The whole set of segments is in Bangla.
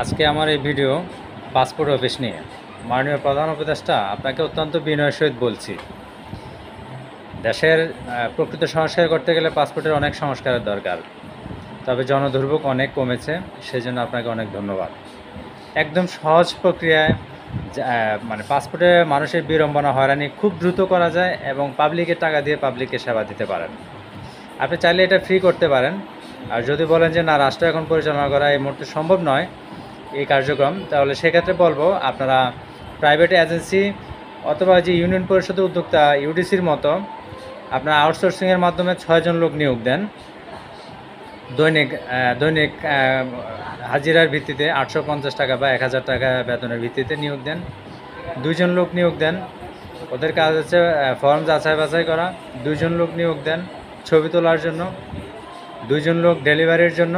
আজকে আমার এই ভিডিও পাসপোর্ট অফিস নিয়ে। মাননীয় প্রধান উপদেষ্টা, আপনাকে অত্যন্ত বিনয়ের সহিত বলছি, দেশের প্রকৃত সংস্কার করতে গেলে পাসপোর্টের অনেক সংস্কারের দরকার। তবে জনদুর্ভোগ অনেক কমেছে, সেজন্য আপনাকে অনেক ধন্যবাদ। একদম সহজ প্রক্রিয়ায় মানে পাসপোর্টে মানুষের বিড়ম্বনা হয়রানি খুব দ্রুত করা যায় এবং পাবলিকের টাকা দিয়ে পাবলিককে সেবা দিতে পারেন। আপনি চাইলে এটা ফ্রি করতে পারেন। আর যদি বলেন যে না, রাষ্ট্র এখন পরিচালনা করা এই মুহূর্তে সম্ভব নয় এই কার্যক্রম, তাহলে সেক্ষেত্রে বলবো আপনারা প্রাইভেট এজেন্সি অথবা যে ইউনিয়ন পরিষদের উদ্যোক্তা ইউডিসির মতো আপনারা আউটসোর্সিংয়ের মাধ্যমে 6 জন লোক নিয়োগ দেন। দৈনিক দৈনিক হাজিরার ভিত্তিতে 850 টাকা বা 1000 টাকা বেতনের ভিত্তিতে নিয়োগ দেন। 2 জন লোক নিয়োগ দেন, ওদের কাজ হচ্ছে ফর্ম যাচাই বাছাই করা। 2 জন লোক নিয়োগ দেন ছবি তোলার জন্য, 2 জন লোক ডেলিভারির জন্য,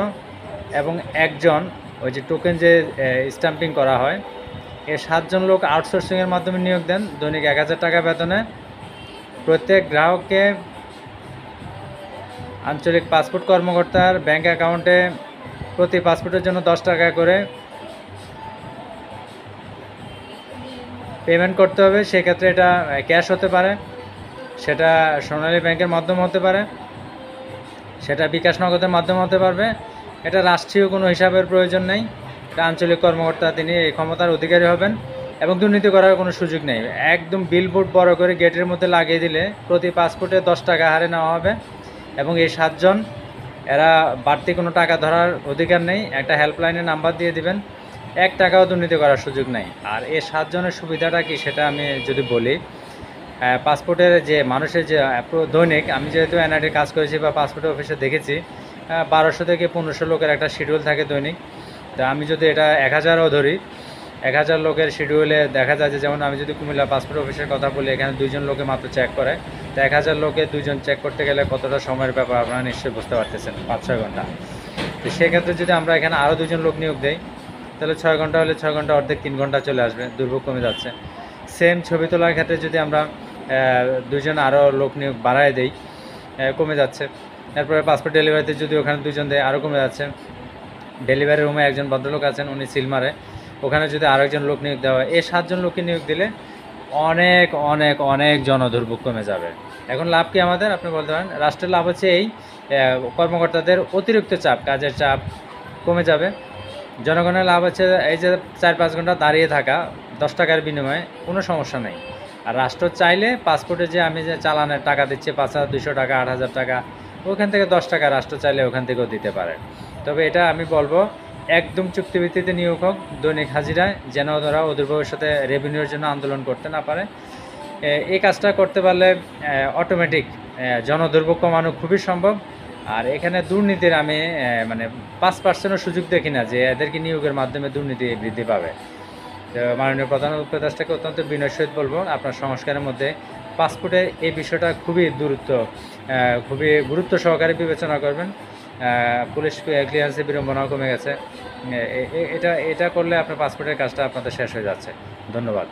এবং একজন ওই যে টোকেন যে স্ট্যাম্পিং করা হয়, এই 7 জন লোক আউটসোর্সিংয়ের মাধ্যমে নিয়োগ দেন দৈনিক 1000 টাকা বেতনে। প্রত্যেক গ্রাহককে আঞ্চলিক পাসপোর্ট কর্মকর্তার ব্যাংক অ্যাকাউন্টে প্রতি পাসপোর্টের জন্য 10 টাকা করে পেমেন্ট করতে হবে। সেক্ষেত্রে এটা ক্যাশ হতে পারে, সেটা সোনালী ব্যাংকের মাধ্যমে হতে পারে, সেটা বিকাশ নগদের মাধ্যমে হতে পারবে। এটা রাষ্ট্রীয় কোনো হিসাবের প্রয়োজন নেই। এটা আঞ্চলিক কর্মকর্তা, তিনি এই ক্ষমতার অধিকারী হবেন এবং দুর্নীতি করার কোনো সুযোগ নেই। একদম বিলবোর্ড বড় করে গেটের মধ্যে লাগিয়ে দিলে প্রতি পাসপোর্টে 10 টাকা হারে নেওয়া হবে এবং এই 7 জন, এরা বাড়তি কোনো টাকা ধরার অধিকার নেই। একটা হেল্পলাইনের নাম্বার দিয়ে দিবেন, 1 টাকাও দুর্নীতি করার সুযোগ নেই। আর এই 7 জনের সুবিধাটা কি সেটা আমি যদি বলি, পাসপোর্টের যে মানুষের যে দৈনিক, আমি যেহেতু এনআইডির কাজ করেছি বা পাসপোর্ট অফিসে দেখেছি, 1200 থেকে 1500 লোকের একটা শিডিউল থাকে দৈনিক। তা আমি যদি এটা 1000ও ধরি, 1000 লোকের শিডিউলে দেখা যায় যে, যেমন আমি যদি কুমিল্লা পাসপোর্ট অফিসের কথা বলি, এখানে 2 জন লোকে মাত্র চেক করে। তো 1000 লোকে 2 জন চেক করতে গেলে কতটা সময়ের ব্যাপার আপনারা নিশ্চয়ই বুঝতে পারতেছেন, 5-6 ঘন্টা। তো সেক্ষেত্রে যদি আমরা এখানে আরও 2 জন লোক নিয়োগ দেই, তাহলে 6 ঘন্টা হলে 6 ঘন্টা অর্ধেক 3 ঘন্টা চলে আসবে, দুর্ভোগ কমে যাচ্ছে। সেম ছবি তোলার ক্ষেত্রে যদি আমরা 2 জন আরও লোক নিয়োগ বাড়ায় দেই, কমে যাচ্ছে। এরপরে পাসপোর্ট ডেলিভারিতে যদি ওখানে 2 জন দেয়, আরও কমে যাচ্ছে। ডেলিভারি রুমে একজন ভদ্রলোক আছেন, উনি সিল মারে, ওখানে যদি আরও একজন লোক নিয়োগ দেওয়া হয়, এই 7 জন লোককে নিয়োগ দিলে অনেক অনেক অনেক জনদুর্ভোগ কমে যাবে। এখন লাভ কি আমাদের? আপনি বলতে পারেন রাষ্ট্রের লাভ হচ্ছে এই, কর্মকর্তাদের অতিরিক্ত চাপ, কাজের চাপ কমে যাবে। জনগণের লাভ হচ্ছে এই যে 4-5 ঘন্টা দাঁড়িয়ে থাকা 10 টাকার বিনিময়ে কোনো সমস্যা নেই। আর রাষ্ট্র চাইলে পাসপোর্টে যে আমি যে চালানের টাকা দিচ্ছি 5200 টাকা, 8000 টাকা, ওখান থেকে 10 টাকা রাষ্ট্র চাইলে ওখান থেকেও দিতে পারে। তবে এটা আমি বলবো একদম চুক্তিভিত্তিতে নিয়োগ হোক, দৈনিক হাজিরায়, যেন ওরা ওদের ভবিষ্যতে রেভিনিউর জন্য আন্দোলন করতে না পারে। এই কাজটা করতে পারলে অটোমেটিক জনদুর্ভোগ কমানো খুবই সম্ভব। আর এখানে দুর্নীতির আমি মানে 5%ও সুযোগ দেখি না যে এদেরকে নিয়োগের মাধ্যমে দুর্নীতি বৃদ্ধি পাবে। তো মাননীয় প্রধান উপদেষ্টাকে অত্যন্ত বিনয়ের সহিত বলবো, আপনার সংস্কারের মধ্যে পাসপোর্টের এই বিষয়টা খুবই গুরুত্ব সহকারে বিবেচনা করবেন। পুলিশ ক্লিয়ারেন্সের বিড়ম্বনাও কমে গেছে। এটা করলে আপনার পাসপোর্টের কাজটা আপনাদের শেষ হয়ে যাচ্ছে। ধন্যবাদ।